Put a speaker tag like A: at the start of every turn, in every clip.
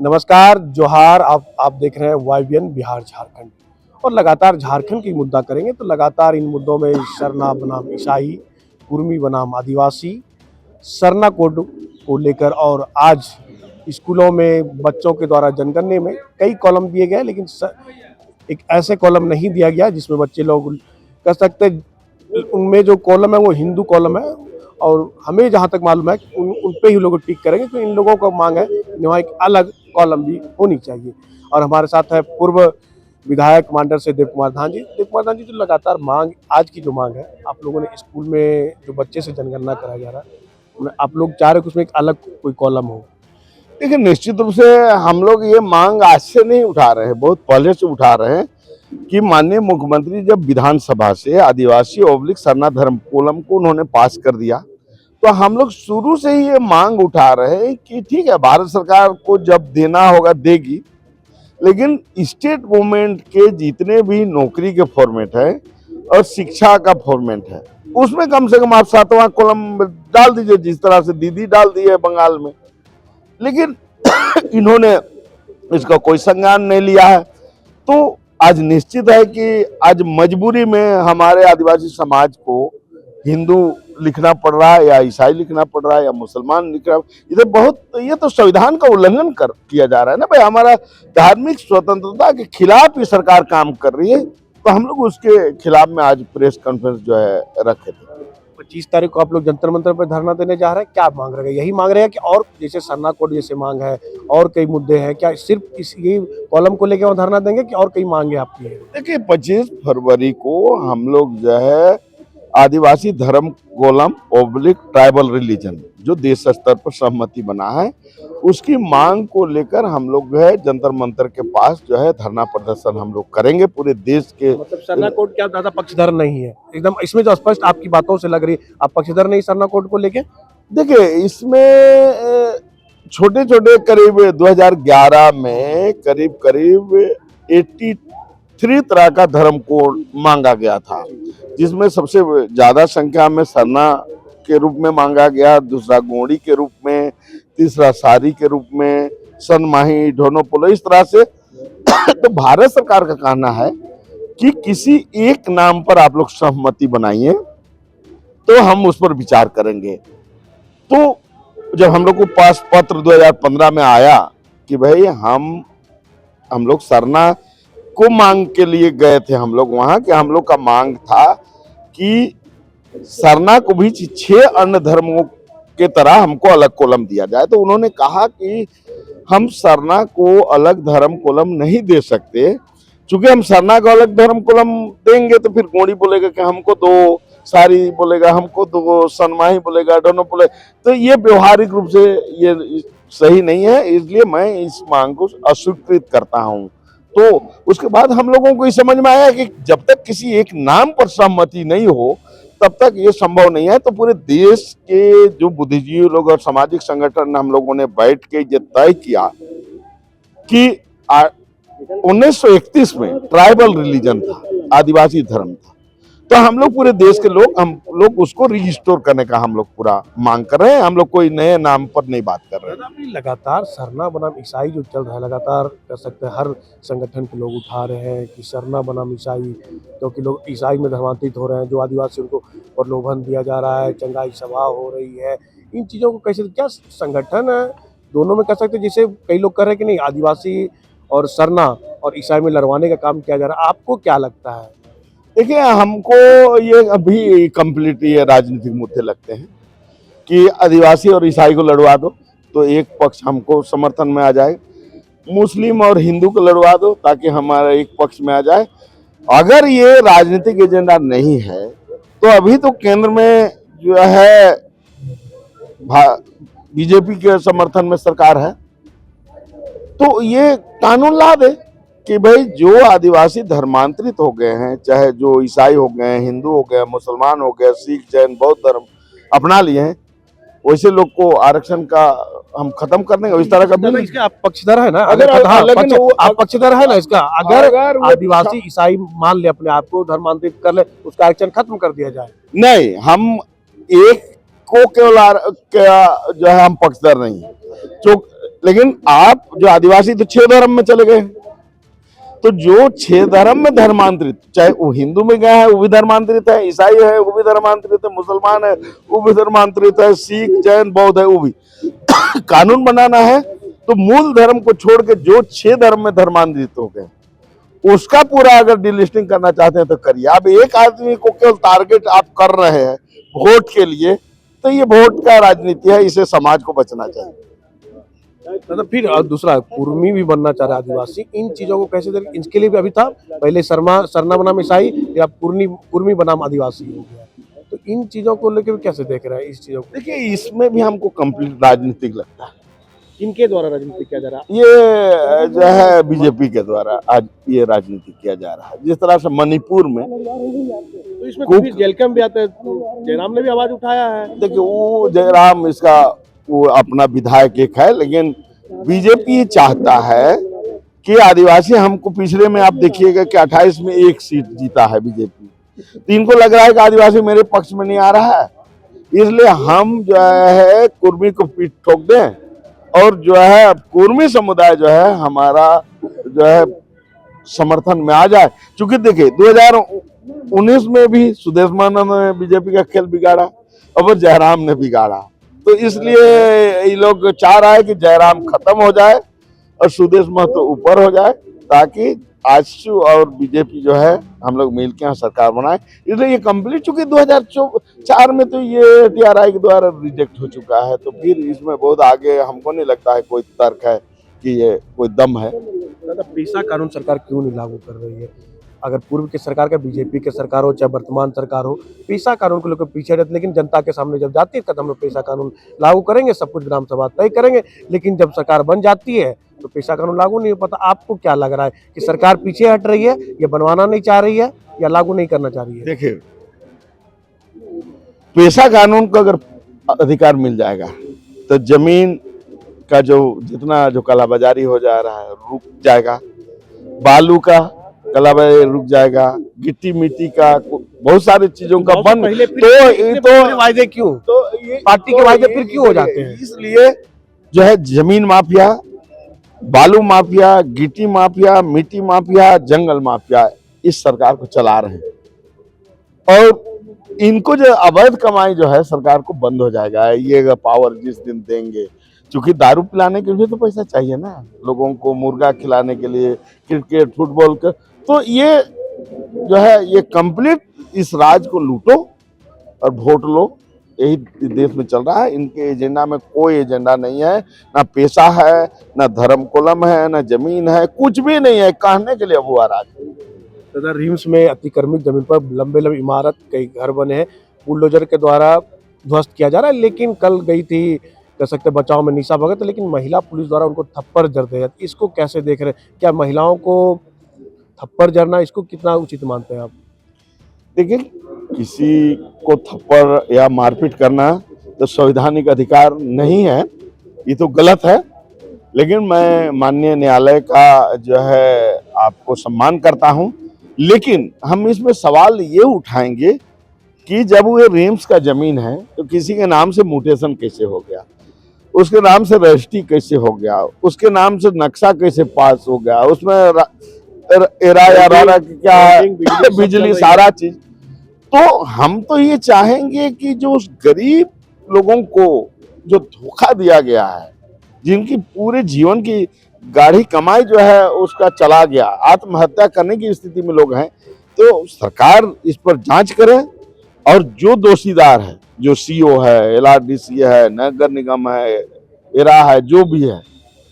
A: नमस्कार, जोहार। आप देख रहे हैं वाईबीएन बिहार झारखंड। और लगातार झारखंड की मुद्दा करेंगे तो लगातार इन मुद्दों में सरना बनाम ईसाई, कुर्मी बनाम आदिवासी, सरना कोड को लेकर और आज स्कूलों में बच्चों के द्वारा जनगणने में कई कॉलम दिए गए, लेकिन एक ऐसे कॉलम नहीं दिया गया जिसमें बच्चे लोग कह सकते उनमें जो कॉलम है वो हिंदू कॉलम है। और हमें जहाँ तक मालूम है उन पे ही लोग टिक करेंगे, तो इन लोगों का मांग है वहाँ एक अलग कॉलम भी होनी चाहिए। और हमारे साथ है पूर्व विधायक कमांडर से देव कुमार धान जी। देव कुमार धान जी, जो लगातार मांग, आज की जो मांग है, आप लोगों ने स्कूल में जो बच्चे से जनगणना कराया जा रहा है, आप लोग चाह रहे हो कि उसमें एक अलग कोई कॉलम हो?
B: देखिए, निश्चित रूप से हम लोग ये मांग आज से नहीं उठा रहे हैं, बहुत पहले से उठा रहे हैं कि माननीय मुख्यमंत्री जब विधानसभा से आदिवासी ओब्लिक सरना धर्म कोलम को उन्होंने पास कर दिया, तो हम लोग शुरू से ही ये मांग उठा रहे हैं कि ठीक है, भारत सरकार को जब देना होगा देगी, लेकिन स्टेट गवर्नमेंट के जितने भी नौकरी के फॉर्मेट है और शिक्षा का फॉर्मेट है, उसमें कम से कम आप 7वां कॉलम डाल दीजिए, जिस तरह से दीदी डाल दी है बंगाल में। लेकिन इन्होंने इसका कोई संज्ञान नहीं लिया है। तो आज निश्चित है कि आज मजबूरी में हमारे आदिवासी समाज को हिंदू लिखना पड़ रहा है, या ईसाई लिखना पड़ रहा है, या मुसलमान लिख रहा है। ये तो संविधान का उल्लंघन किया जा रहा है ना भाई। हमारा धार्मिक स्वतंत्रता के खिलाफ ये सरकार काम कर रही है, तो हम लोग उसके खिलाफ में आज प्रेस कॉन्फ्रेंस जो है रखे थे।
A: 25 तारीख को आप लोग जंतर मंतर पर धरना देने जा रहे हैं, क्या मांग रहे हैं? यही मांग रहे हैं कि और जैसे सरना कोड जैसे मांग है, और कई मुद्दे हैं? क्या सिर्फ इस ये कॉलम को लेकर वहाँ धरना देंगे कि और कई मांगे आपकी है?
B: देखिए, 25 फरवरी को हम लोग जो है आदिवासी धर्म कोलम ओब्लिक ट्राइबल रिलीजन जो देश स्तर पर सहमति बना है, उसकी मांग को लेकर हम लोग जो है जंतर मंतर के पास जो है धरना प्रदर्शन हम लोग करेंगे पूरे देश के।
A: मतलब सरना कोड क्या ज्यादा पक्षधर नहीं है? एकदम इसमें जो स्पष्ट आपकी बातों से लग रही है, आप पक्षधर नहीं सरना कोड को लेके?
B: देखिए, इसमें छोटे छोटे करीब 2011 में करीब 83 तरह का धर्म कोड मांगा गया था, जिसमें सबसे ज्यादा संख्या में सरना के रूप में मांगा गया, दूसरा गोंडी के रूप में, तीसरा सारी के रूप में, सनमाही, ढोनोपोलो, इस तरह से। तो भारत सरकार का कहना है कि किसी एक नाम पर आप लोग सहमति बनाइए, तो हम उस पर विचार करेंगे। तो जब हम लोग को पास पत्र 2015 में आया कि भाई हम लोग सरना को मांग के लिए गए थे, हम लोग वहां कि हम लोग का मांग था कि सरना को भी 6 अन्य धर्मों के तरह हमको अलग कॉलम दिया जाए। तो उन्होंने कहा कि हम सरना को अलग धर्म कॉलम नहीं दे सकते, क्योंकि हम सरना को अलग धर्म कॉलम देंगे तो फिर गोंडी बोलेगा कि हमको दो, सारी बोलेगा हमको दो, सनमाही बोलेगा, दोनों बोले, तो ये व्यवहारिक रूप से ये सही नहीं है। इसलिए मैं इस मांग को अस्वीकृत करता हूँ। तो उसके बाद हम लोगों को ये समझ में आया कि जब तक किसी एक नाम पर सहमति नहीं हो, तब तक ये संभव नहीं है। तो पूरे देश के जो बुद्धिजीवी लोग और सामाजिक संगठन, हम लोगों ने बैठ के ये तय किया कि 1931 में ट्राइबल रिलीजन था, आदिवासी धर्म था, तो हम लोग पूरे देश के हम लोग उसको रिस्टोर करने का हम लोग पूरा मांग कर रहे हैं। हम लोग कोई नए नाम पर नहीं बात कर रहे हैं।
A: लगातार सरना बनाम ईसाई जो चल रहा है, लगातार कह सकते हैं हर संगठन के लोग उठा रहे हैं कि सरना बनाम ईसाई, क्योंकि लोग ईसाई में धर्मांतरित हो रहे हैं, जो आदिवासी उनको प्रलोभन दिया जा रहा है, चंगाई सभा हो रही है। इन चीज़ों को कैसे, क्या संगठन है दोनों में कह सकते हैं, जिसे कई लोग कर रहे हैं कि नहीं आदिवासी और सरना और ईसाई में लड़वाने का काम किया जा रहा है? आपको क्या लगता है?
B: देखिए, हमको ये अभी कंप्लीट ये राजनीतिक मुद्दे लगते हैं कि आदिवासी और ईसाई को लड़वा दो तो एक पक्ष हमको समर्थन में आ जाए, मुस्लिम और हिंदू को लड़वा दो ताकि हमारा एक पक्ष में आ जाए। अगर ये राजनीतिक एजेंडा नहीं है, तो अभी तो केंद्र में जो है बीजेपी के समर्थन में सरकार है, तो ये कानून ला दे कि भाई जो आदिवासी धर्मांतरित हो गए हैं, चाहे जो ईसाई हो गए, हिंदू हो गए, मुसलमान हो गए, सिख, जैन, बौद्ध धर्म अपना लिए हैं, वैसे लोग को आरक्षण का हम खत्म कर देंगे। इस तरह का बिल।
A: इसके आप पक्षधर है ना?
B: लेकिन
A: आप पक्षधर है ना इसका? अगर आदिवासी ईसाई मान ले अपने आप को धर्मांतरित कर ले, उसका आरक्षण खत्म कर दिया जाए?
B: नहीं, हम एक को केवल जो है हम पक्षधर नहीं, जो लेकिन आप जो आदिवासी तो 6 धर्म में चले गए, तो जो 6 धर्म में धर्मांतरित, चाहे वो हिंदू में गया है वो भी धर्मांतरित है, ईसाई है वो भी धर्मांतरित है, मुसलमान है वो भी धर्मांतरित है, सिख जैन बौद्ध है वो भी। कानून बनाना है तो मूल धर्म को छोड़ के जो 6 धर्म में धर्मांतरित हो गए उसका पूरा अगर डिलिस्टिंग करना चाहते हैं तो करिए। आप एक आदमी को केवल टारगेट आप कर रहे हैं वोट के लिए, तो ये वोट का राजनीति है, इसे समाज को बचना चाहिए।
A: मतलब फिर दूसरा कुर्मी भी बनना चाह रहा है आदिवासी, इन चीजों को कैसे देखें? इसके लिए भी अभी था पहले सरना बनाम ईसाई या कुर्मी बनाम आदिवासी हो गया, तो इन चीजों को लेकर भी कैसे देख रहे हैं इस चीजों को?
B: देखिए इसमें भी हमको कंप्लीट राजनीतिक लगता है।
A: इनके द्वारा राजनीति किया जा रहा है।
B: ये जो है बीजेपी के द्वारा आज ये राजनीति किया जा रहा है। जिस तरह से मणिपुर में,
A: तो इसमें तो फिर जेलकम भी आते हैं, जयराम ने भी आवाज उठाया है।
B: देखिए वो जयराम इसका वो अपना विधायक एक है, लेकिन बीजेपी चाहता है कि आदिवासी, हमको पिछले में आप देखिएगा कि 28 में 1 सीट जीता है बीजेपी, तो इनको लग रहा है कि आदिवासी मेरे पक्ष में नहीं आ रहा है, इसलिए हम जो है कुर्मी को पीठ ठोक दें और जो है कुर्मी समुदाय जो है हमारा जो है समर्थन में आ जाए। क्योंकि देखिए 2019 में भी सुदेश मानव ने बीजेपी का खेल बिगाड़ा, अब जयराम ने बिगाड़ा, तो इसलिए ये लोग चाह रहा है कि जयराम खत्म हो जाए और सुदेश महतो ऊपर हो जाए, ताकि आजसू और बीजेपी जो है हम लोग मिलकर यहाँ सरकार बनाए। इसलिए ये कंप्लीट, चूंकि 2004 में तो ये टीआरआई के द्वारा रिजेक्ट हो चुका है, तो फिर इसमें बहुत आगे हमको नहीं लगता है कोई तर्क है कि ये कोई दम है।
A: दादा, पेशा कानून सरकार क्यों नहीं लागू कर रही है? अगर पूर्व की सरकार का बीजेपी की सरकार हो चाहे वर्तमान सरकार हो, पेशा कानून को लेकर पीछे रहते, लेकिन जनता के सामने जब जाती है कदम हम लोग पेशा कानून लागू करेंगे, सब कुछ ग्राम सभा तय करेंगे, लेकिन जब सरकार बन जाती है तो पेशा कानून लागू नहीं हो पाता। आपको क्या लग रहा है कि सरकार पीछे हट रही है, या बनवाना नहीं चाह रही है, या लागू नहीं करना चाह रही है?
B: देखिए पेशा कानून को अगर अधिकार मिल जाएगा तो जमीन का जो जितना जो कालाबाजारी हो जा रहा है रुक जाएगा, बालू का कालाबाजारी रुक जाएगा, गिट्टी मिट्टी का बहुत सारी चीजों का बंद।
A: तो वायदे क्यों,
B: तो ये
A: पार्टी के वायदे फिर क्यों हो जाते हैं?
B: इसलिए जो है जमीन माफिया, बालू माफिया, गिट्टी माफिया, मिट्टी माफिया, जंगल माफिया इस सरकार को चला रहे हैं, और इनको जो अवैध कमाई जो है सरकार को बंद हो जाएगा ये पावर जिस दिन देंगे। क्योंकि दारू पिलाने के लिए तो पैसा चाहिए ना लोगों को, मुर्गा खिलाने के लिए, क्रिकेट फुटबॉल का, तो ये जो है ये कंप्लीट इस राज को लूटो और वोट लो, यही देश में चल रहा है। इनके एजेंडा में कोई एजेंडा नहीं है, ना पैसा है, ना धर्म कोलम है, ना जमीन है, कुछ भी नहीं है, कहने के लिए वो राज।
A: दादा, रिम्स में अतिक्रमित जमीन पर लंबे लंबे इमारत, कई घर बने हैं, बुलडोजर के द्वारा ध्वस्त किया जा रहा है, लेकिन कल गई थी कह सकते बचाव में निशा भगत, लेकिन महिला पुलिस द्वारा उनको थप्पड़ जड़ दिया। इसको कैसे देख रहे हैं? क्या महिलाओं को थप्पड़ जड़ना, इसको कितना उचित मानते हैं आप?
B: देखिए किसी को थप्पड़ या मारपीट करना तो संवैधानिक अधिकार नहीं है, ये तो गलत है, लेकिन मैं माननीय न्यायालय का जो है आपको सम्मान करता हूं। लेकिन हम इसमें सवाल ये उठाएंगे कि जब वो रिम्स का जमीन है तो किसी के नाम से म्यूटेशन कैसे हो गया, उसके नाम से रजिस्ट्री कैसे हो गया, उसके नाम से नक्शा कैसे पास हो गया, उसमें एरा या रारा क्या बिजली सारा चीज। तो हम तो ये चाहेंगे कि जो उस गरीब लोगों को जो धोखा दिया गया है, जिनकी पूरे जीवन की गाढ़ी कमाई जो है उसका चला गया, आत्महत्या करने की स्थिति में लोग हैं, तो सरकार इस पर जांच करे और जो दोषीदार है, जो सीओ है, एलआरडीसी है, नगर निगम है, एरा है, जो भी है,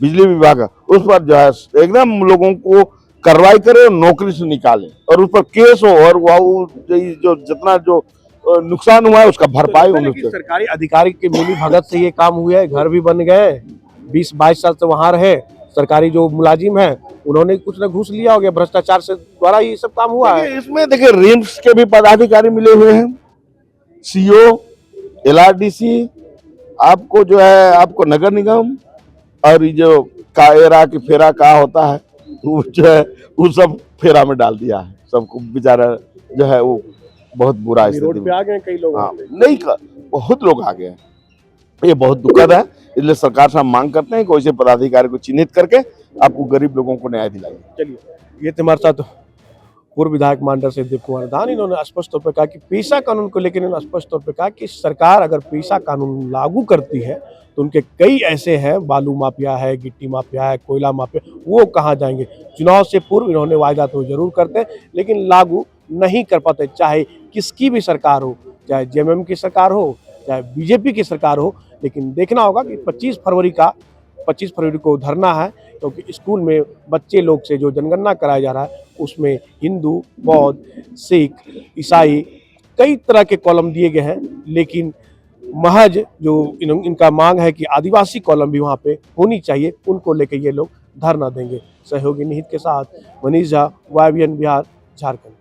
B: बिजली विभाग है, उस पर जो है एकदम लोगों को कार्रवाई करे और नौकरी से निकाले और उस पर केस हो और वो जो जितना जो नुकसान हुआ है उसका भरपाई होनी चाहिए।
A: सरकारी अधिकारी के मिली भगत से ये काम हुआ है, घर भी बन गए, 20-22 साल से वहां रहे, सरकारी जो मुलाजिम है उन्होंने कुछ न घूस लिया हो गया, भ्रष्टाचार से द्वारा ये सब काम हुआ है।
B: इसमें देखिए रिम्स के भी पदाधिकारी मिले हुए हैं, सीओ, एलआरडीसी, आपको जो है आपको नगर निगम और ये जो कायरा की फेरा का होता है वो जो है वो सब फेरा में डाल दिया है, सबको बेचारा जो है वो बहुत बुरा
A: रोड पे आ गए कई लोग।
B: हाँ, नहीं बहुत लोग आ गए। ये बहुत दुखद है। इसलिए सरकार से हम मांग करते हैं कि वैसे पदाधिकारी को चिन्हित करके आपको गरीब लोगों को न्याय दिलाइए।
A: चलिए, ये थे हमारे साथ पूर्व विधायक मांडर से देव कुमार दान। इन्होंने स्पष्ट तौर पर कहा कि पेशा कानून को लेकर इन्होंने स्पष्ट तौर पर कहा कि सरकार अगर पेशा कानून लागू करती है तो उनके कई ऐसे हैं, बालू माफिया है, गिट्टी माफिया है, कोयला माफिया, वो कहाँ जाएंगे। चुनाव से पूर्व इन्होंने वायदा तो जरूर करते लेकिन लागू नहीं कर पाते, चाहे किसकी भी सरकार हो, चाहे जेएमएम की सरकार हो, चाहे बीजेपी की सरकार हो। लेकिन देखना होगा कि 25 फरवरी को धरना है, क्योंकि स्कूल में बच्चे लोग से जो जनगणना कराया जा रहा है उसमें हिंदू, बौद्ध, सिख, ईसाई कई तरह के कॉलम दिए गए हैं, लेकिन महज जो इनका मांग है कि आदिवासी कॉलम भी वहाँ पे होनी चाहिए, उनको लेकर ये लोग धरना देंगे। सहयोगी निहित के साथ मनीष झा, YBN बिहार, झारखंड।